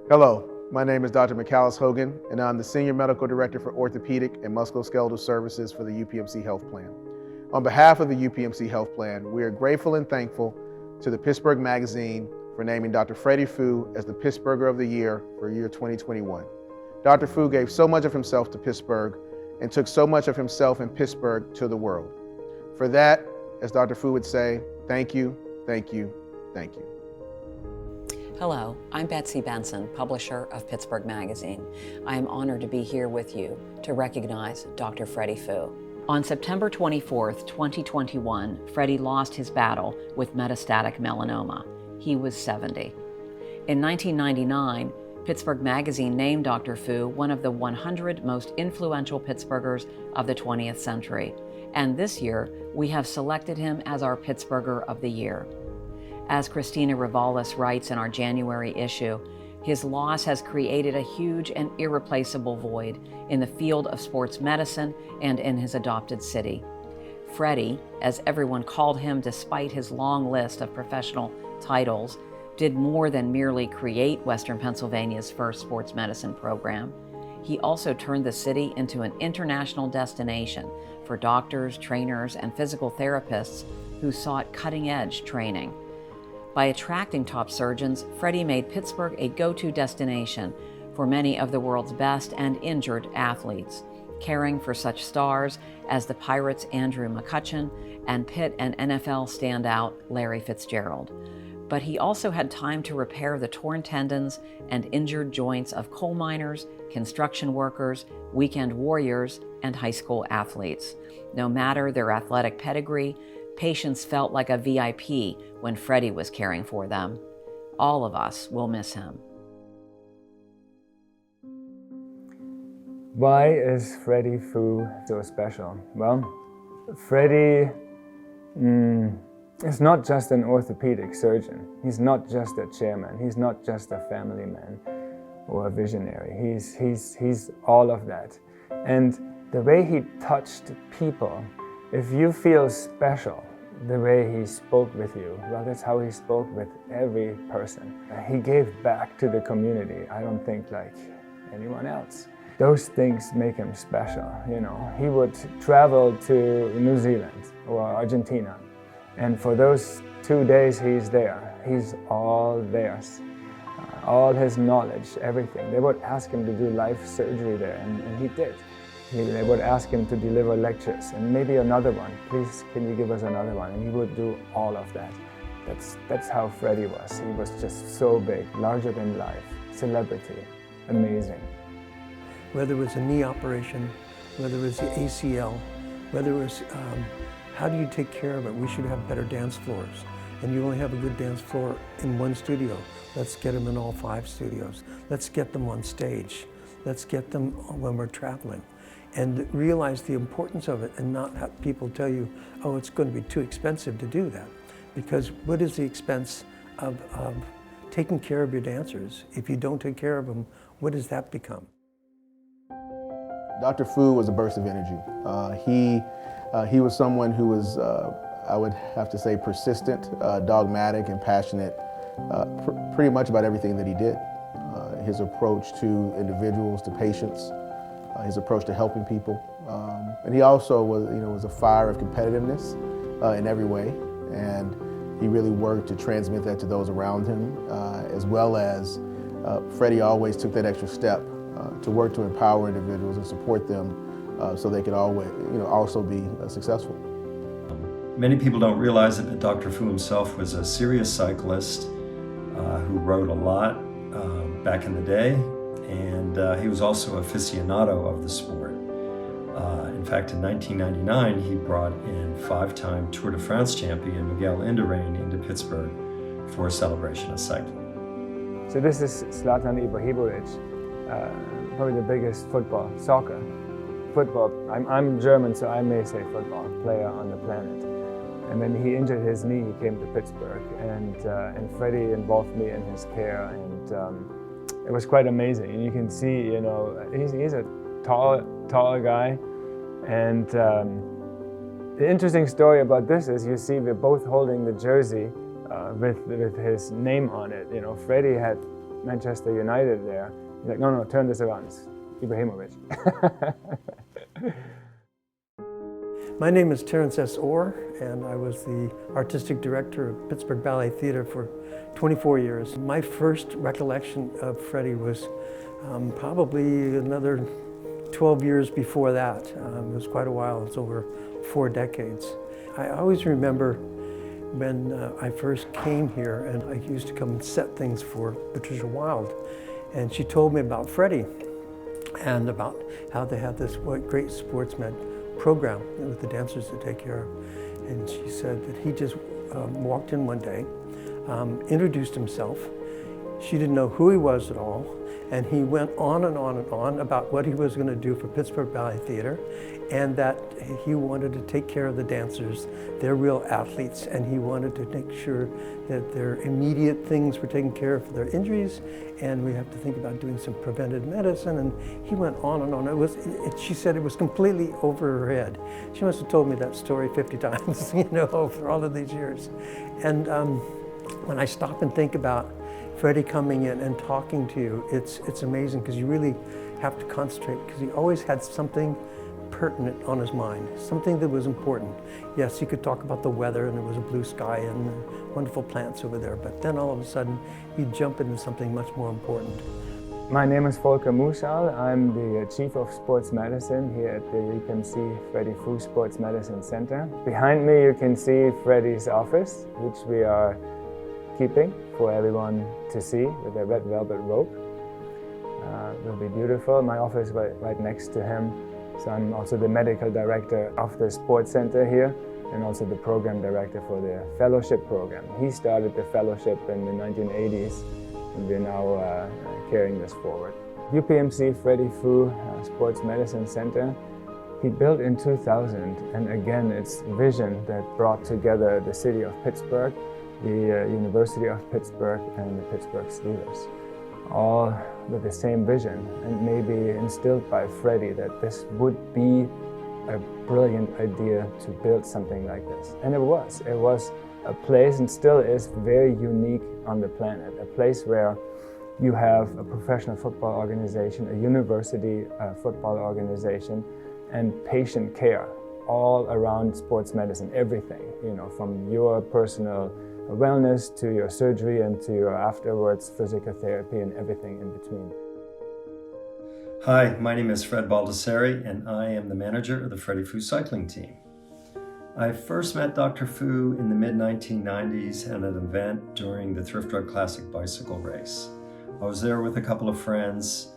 Hello, my name is Dr. McAllis Hogan, and I'm the Senior Medical Director for Orthopedic and Musculoskeletal Services for the UPMC Health Plan. On behalf of the UPMC Health Plan, we are grateful and thankful to the Pittsburgh Magazine for naming Dr. Freddie Fu as the Pittsburgher of the Year for year 2021. Dr. Fu gave so much of himself to Pittsburgh and took so much of himself in Pittsburgh to the world. For that, as Dr. Fu would say, thank you, thank you, thank you. Hello, I'm Betsy Benson, publisher of Pittsburgh Magazine. I am honored to be here with you to recognize Dr. Freddie Fu. On September 24th, 2021, Freddie lost his battle with metastatic melanoma. He was 70. In 1999, Pittsburgh Magazine named Dr. Fu one of the 100 most influential Pittsburghers of the 20th century. And this year, we have selected him as our Pittsburgher of the Year. As Christina Rivalis writes in our January issue, his loss has created a huge and irreplaceable void in the field of sports medicine and in his adopted city. Freddie, as everyone called him despite his long list of professional titles, did more than merely create Western Pennsylvania's first sports medicine program. He also turned the city into an international destination for doctors, trainers, and physical therapists who sought cutting-edge training. By attracting top surgeons, Freddie made Pittsburgh a go-to destination for many of the world's best and injured athletes, caring for such stars as the Pirates' Andrew McCutchen and Pitt and NFL standout Larry Fitzgerald. But he also had time to repair the torn tendons and injured joints of coal miners, construction workers, weekend warriors, and high school athletes. No matter their athletic pedigree, patients felt like a VIP when Freddie was caring for them. All of us will miss him. Why is Freddie Fu so special? Well, Freddie is not just an orthopedic surgeon. He's not just a chairman. He's not just a family man or a visionary. He's all of that. And the way he touched people, if you feel special, the way he spoke with you, well, that's how he spoke with every person. He gave back to the community, I don't think like anyone else. Those things make him special, you know. He would travel to New Zealand or Argentina, and for those 2 days he's there. He's all theirs. All his knowledge, everything. They would ask him to do life surgery there, and he did. They would ask him to deliver lectures and maybe another one. Please, can you give us another one? And he would do all of that. That's how Freddie was. He was just so big, larger than life, celebrity, amazing. Whether it was a knee operation, whether it was the ACL, whether it was how do you take care of it? We should have better dance floors. And you only have a good dance floor in one studio. Let's get them in all 5 studios. Let's get them on stage. Let's get them when we're traveling. And realize the importance of it and not have people tell you, oh, it's going to be too expensive to do that. Because what is the expense of taking care of your dancers? If you don't take care of them, what does that become? Dr. Fu was a burst of energy. He was someone who was, I would have to say, persistent, dogmatic, and passionate pretty much about everything that he did. His approach to individuals, to patients, his approach to helping people. And he also was a fire of competitiveness in every way. And he really worked to transmit that to those around him, as well as Freddie always took that extra step to work to empower individuals and support them so they could always, also be successful. Many people don't realize it, but Dr. Fu himself was a serious cyclist who rode a lot back in the day, and he was also aficionado of the sport. In fact, in 1999, he brought in 5-time Tour de France champion Miguel Indurain into Pittsburgh for a celebration of cycling. So this is Zlatan Ibrahimovic, probably the biggest football I'm German, so I may say football player on the planet. And when he injured his knee, he came to Pittsburgh, and Freddie involved me in his care, and it was quite amazing. And you can see, he's a tall guy, and the interesting story about this is you see we're both holding the jersey with his name on it. Freddie had Manchester United there. He's like, no, turn this around, it's Ibrahimovic. My name is Terrence S. Orr, and I was the artistic director of Pittsburgh Ballet Theater for 24 years. My first recollection of Freddie was probably another 12 years before that. It was quite a while. It's over 4 decades. I always remember when I first came here, and I used to come and set things for Patricia Wilde, and she told me about Freddie and about how they had this great sports med program with the dancers to take care of. And she said that he just walked in one day, introduced himself. She didn't know who he was at all, and he went on and on and on about what he was going to do for Pittsburgh Ballet Theater, and that he wanted to take care of the dancers. They're real athletes, and he wanted to make sure that their immediate things were taken care of for their injuries, and we have to think about doing some preventive medicine. And he went on and on. She said it was completely over her head. She must have told me that story 50 times, you know, over all of these years. And when I stop and think about Freddie coming in and talking to you, it's amazing, because you really have to concentrate, because he always had something pertinent on his mind, something that was important. Yes, he could talk about the weather, and there was a blue sky and wonderful plants over there, but then all of a sudden he'd jump into something much more important. My name is Volker Muschal. I'm the Chief of Sports Medicine here at the UPMC Freddie Fu Sports Medicine Center. Behind me you can see Freddie's office, which we are keeping for everyone to see with a red velvet rope. It will be beautiful. My office is right next to him. So I'm also the medical director of the sports center here, and also the program director for the fellowship program. He started the fellowship in the 1980s, and we're now carrying this forward. UPMC Freddie Fu Sports Medicine Center, he built in 2000, and again it's vision that brought together the city of Pittsburgh, the University of Pittsburgh, and the Pittsburgh Steelers, all with the same vision, and maybe instilled by Freddie that this would be a brilliant idea to build something like this. And it was a place, and still is, very unique on the planet, a place where you have a professional football organization, a university football organization, and patient care all around sports medicine, everything, you know, from your personal wellness to your surgery and to your afterwards physical therapy and everything in between. Hi, my name is Fred Baldessari, and I am the manager of the Freddie Fu cycling team. I first met Dr. Fu in the mid-1990s at an event during the Thrift Drug Classic bicycle race. I was there with a couple of friends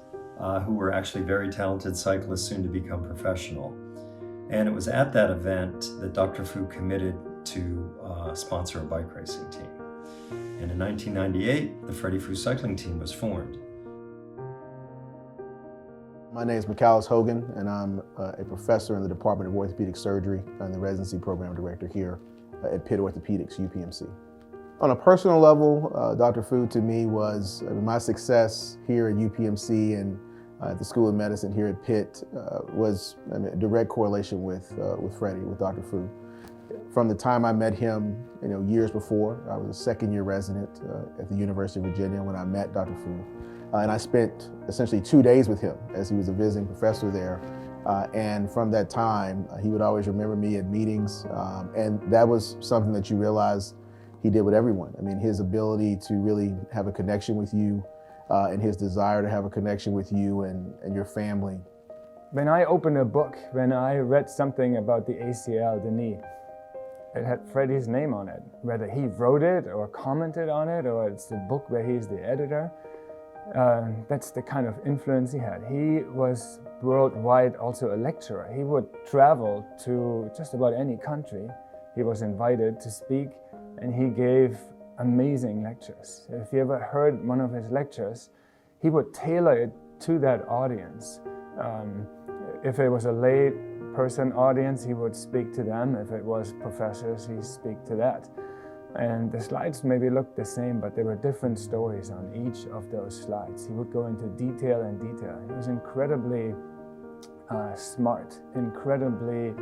who were actually very talented cyclists, soon to become professional. And it was at that event that Dr. Fu committed to sponsor a bike racing team. And in 1998, the Freddie Fu cycling team was formed. My name is Michalis Hogan, and I'm a professor in the Department of Orthopedic Surgery and the residency program director here at Pitt Orthopedics, UPMC. On a personal level, Dr. Fu to me was my success here at UPMC and at the School of Medicine here at Pitt was a direct correlation with Freddie, with Dr. Fu. From the time I met him, years before, I was a second-year resident at the University of Virginia when I met Dr. Fu. And I spent essentially 2 days with him as he was a visiting professor there. And from that time, he would always remember me at meetings. And that was something that you realize he did with everyone. I mean, his ability to really have a connection with you and his desire to have a connection with you and your family. When I opened a book, when I read something about the ACL, the knee, it had Freddie's name on it. Whether he wrote it or commented on it, or it's the book where he's the editor, that's the kind of influence he had. He was worldwide also a lecturer. He would travel to just about any country. He was invited to speak, and he gave amazing lectures. If you ever heard one of his lectures, he would tailor it to that audience. If it was a lay person audience, he would speak to them. If it was professors, he'd speak to that. And the slides maybe looked the same, but there were different stories on each of those slides. He would go into detail and detail. He was incredibly smart, incredibly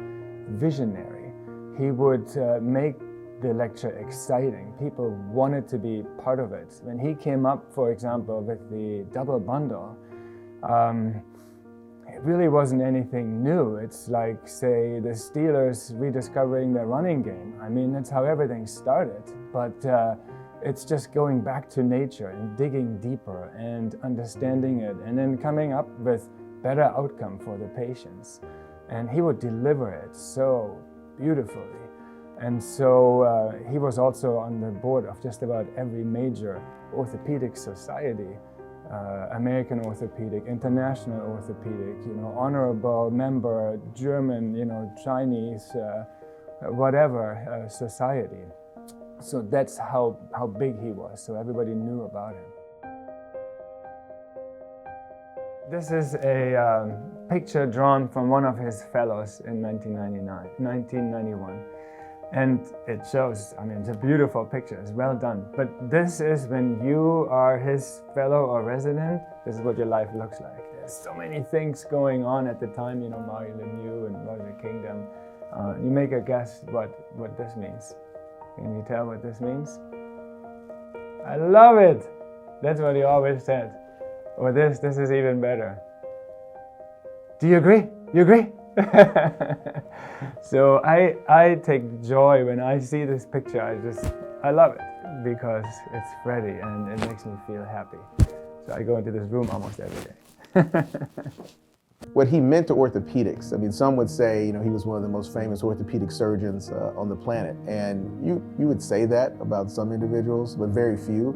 visionary. He would make the lecture exciting. People wanted to be part of it. When he came up, for example, with the double bundle, it really wasn't anything new. It's like, say, the Steelers rediscovering their running game. I mean, that's how everything started. But it's just going back to nature and digging deeper and understanding it, and then coming up with better outcome for the patients. And he would deliver it so beautifully. And so he was also on the board of just about every major orthopedic society. American Orthopedic, International Orthopedic, honorable member, German, Chinese, whatever society. So that's how big he was. So everybody knew about him. This is a picture drawn from one of his fellows in 1991. And it shows, it's a beautiful picture, it's well done. But this is when you are his fellow or resident, this is what your life looks like. There's so many things going on at the time, Mario Lemieux and Roger Kingdom. You make a guess what this means. Can you tell what this means? I love it! That's what he always said. Or this is even better. Do you agree? You agree? So I take joy when I see this picture. I love it because it's Freddie and it makes me feel happy. So I go into this room almost every day. What he meant to orthopedics, some would say, he was one of the most famous orthopedic surgeons on the planet. And you would say that about some individuals, but very few.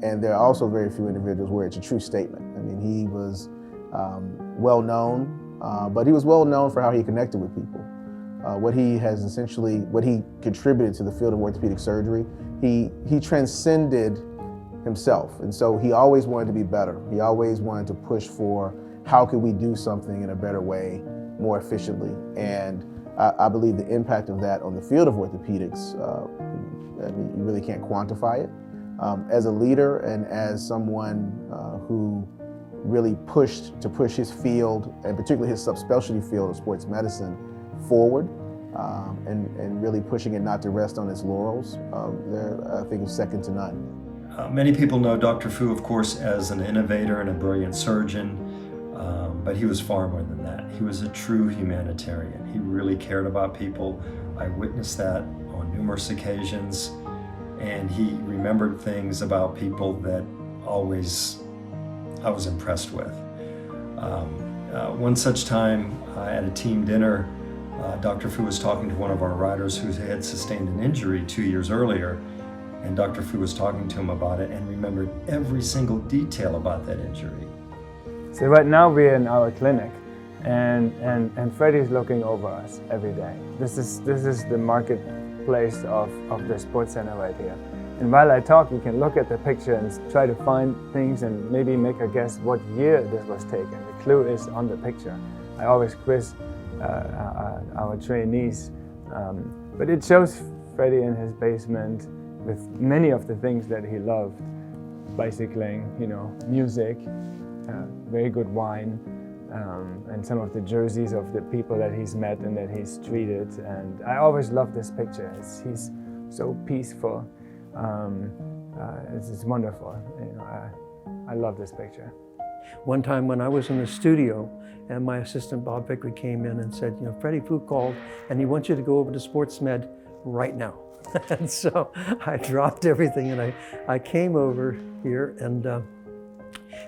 And there are also very few individuals where it's a true statement. He was well known. But he was well known for how he connected with people. What he contributed to the field of orthopedic surgery, he transcended himself. And so he always wanted to be better. He always wanted to push for how could we do something in a better way, more efficiently. And I believe the impact of that on the field of orthopedics, you really can't quantify it. As a leader and as someone who really pushed his field, and particularly his subspecialty field of sports medicine, forward, and really pushing it not to rest on its laurels, I think is second to none. Many people know Dr. Fu, of course, as an innovator and a brilliant surgeon, but he was far more than that. He was a true humanitarian. He really cared about people. I witnessed that on numerous occasions, and he remembered things about people that always I was impressed with. One such time at a team dinner, Dr. Fu was talking to one of our riders who had sustained an injury 2 years earlier, and Dr. Fu was talking to him about it and remembered every single detail about that injury. So right now we're in our clinic, and Freddie's looking over us every day. This is the marketplace of the sports center right here. And while I talk, you can look at the picture and try to find things and maybe make a guess what year this was taken. The clue is on the picture. I always quiz our trainees. But it shows Freddie in his basement with many of the things that he loved. Bicycling, music, very good wine, and some of the jerseys of the people that he's met and that he's treated. And I always love this picture. He's so peaceful. It's wonderful. I love this picture. One time when I was in the studio and my assistant Bob Vickery came in and said, Freddie Fu called and he wants you to go over to Sports Med right now. And so I dropped everything and I came over here, and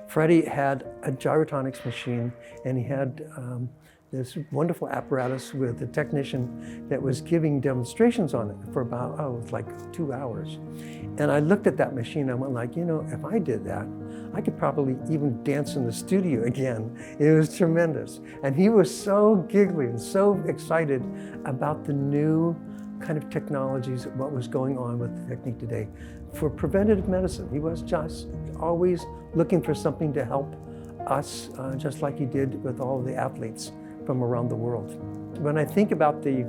Freddie had a gyrotonics machine, and he had this wonderful apparatus with a technician that was giving demonstrations on it for about, like 2 hours. And I looked at that machine and I went like, if I did that, I could probably even dance in the studio again. It was tremendous. And he was so giggly and so excited about the new kind of technologies, what was going on with the technique today. For preventative medicine, he was just always looking for something to help us, just like he did with all the athletes from around the world. When I think about the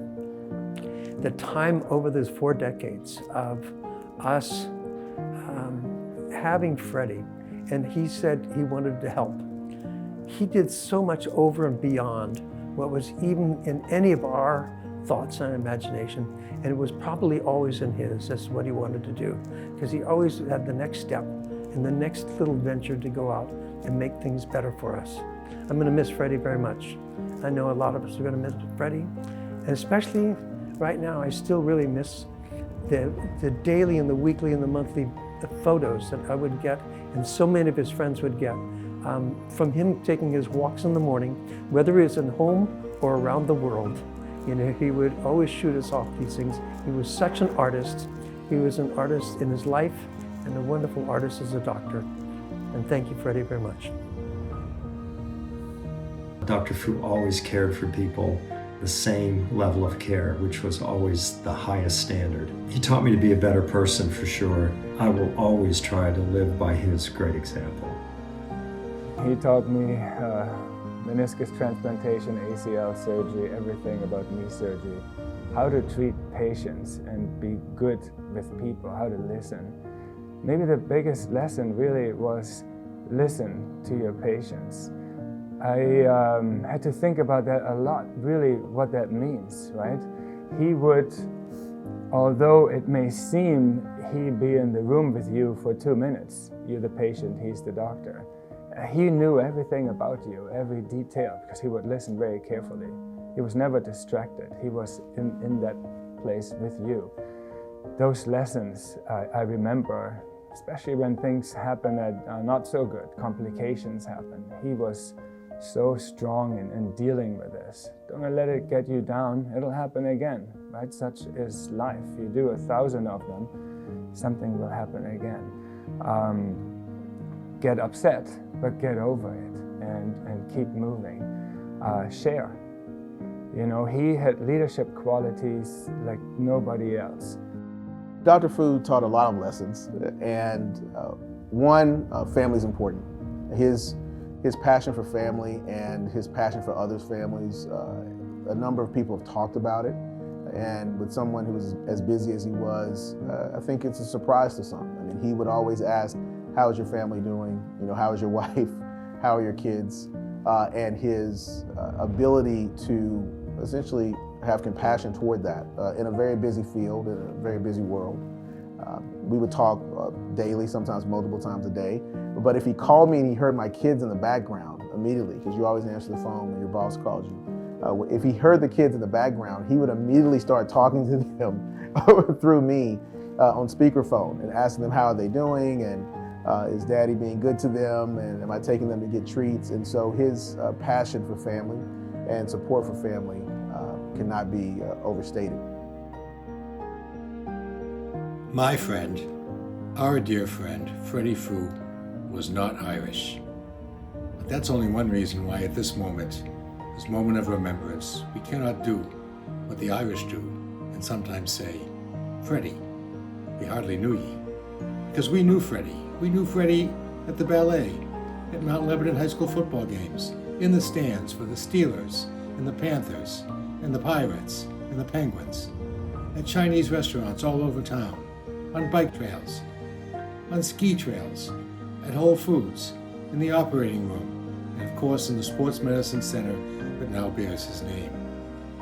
time over those 4 decades of us having Freddie, and he said he wanted to help. He did so much over and beyond what was even in any of our thoughts and imagination, and it was probably always in his. That's what he wanted to do, because he always had the next step and the next little venture to go out and make things better for us. I'm going to miss Freddie very much. I know a lot of us are going to miss Freddie, and especially right now, I still really miss the daily and the weekly and the monthly photos that I would get, and so many of his friends would get, from him taking his walks in the morning, whether he was at home or around the world. You know, he would always shoot us off these things. He was such an artist. He was an artist in his life and a wonderful artist as a doctor. And thank you, Freddie, very much. Dr. Fu always cared for people the same level of care, which was always the highest standard. He taught me to be a better person for sure. I will always try to live by his great example. He taught me meniscus transplantation, ACL surgery, everything about knee surgery, how to treat patients and be good with people, how to listen. Maybe the biggest lesson really was listen to your patients. I had to think about that a lot, really what that means, right? He would, although it may seem he'd be in the room with you for 2 minutes, you're the patient, he's the doctor. He knew everything about you, every detail, because he would listen very carefully. He was never distracted. He was in that place with you. Those lessons I remember, especially when things happen that are not so good, complications happen. He was so strong in dealing with this. Don't let it get you down. It'll happen again, right? Such is life. You do 1,000 of them, something will happen again. Get upset, but get over it and keep moving. Share. You know, he had leadership qualities like nobody else. Dr. Fu taught a lot of lessons, and one, family is important. His passion for family and his passion for others' families, a number of people have talked about it, and with someone who was as busy as he was, I think it's a surprise to some. I mean, he would always ask, how is your family doing? You know, how is your wife? How are your kids? And his ability to essentially have compassion toward that in a very busy field, in a very busy world. We would talk daily, sometimes multiple times a day. But if he called me and he heard my kids in the background immediately, because you always answer the phone when your boss calls you, if he heard the kids in the background, he would immediately start talking to them through me on speakerphone and asking them how are they doing, and is daddy being good to them, and am I taking them to get treats? And so his passion for family and support for family cannot be overstated. My friend, our dear friend, Freddie Fu, was not Irish. But that's only one reason why at this moment of remembrance, we cannot do what the Irish do and sometimes say, Freddie, we hardly knew ye. Because we knew Freddie. We knew Freddie at the ballet, at Mount Lebanon High School football games, in the stands for the Steelers and the Panthers and the Pirates and the Penguins, at Chinese restaurants all over town, on bike trails, on ski trails, at Whole Foods, in the operating room, and of course in the Sports Medicine Center that now bears his name.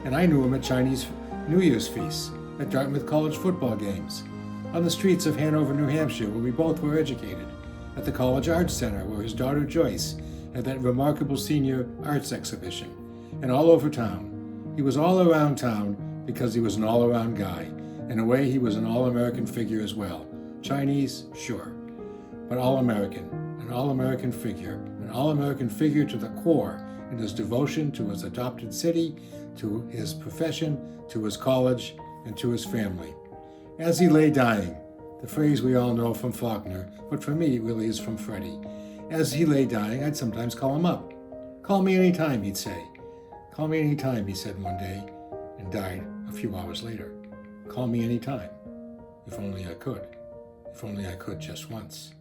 And I knew him at Chinese New Year's feasts, at Dartmouth College football games, on the streets of Hanover, New Hampshire, where we both were educated, at the College Arts Center, where his daughter Joyce had that remarkable senior arts exhibition, and all over town. He was all around town because he was an all-around guy. In a way, he was an all-American figure as well. Chinese, sure, but all-American, an all-American figure to the core in his devotion to his adopted city, to his profession, to his college, and to his family. As he lay dying, the phrase we all know from Faulkner, but for me it really is from Freddie. As he lay dying, I'd sometimes call him up. Call me anytime, he'd say. Call me anytime, he said one day, and died a few hours later. Call me anytime. If only I could. If only I could just once.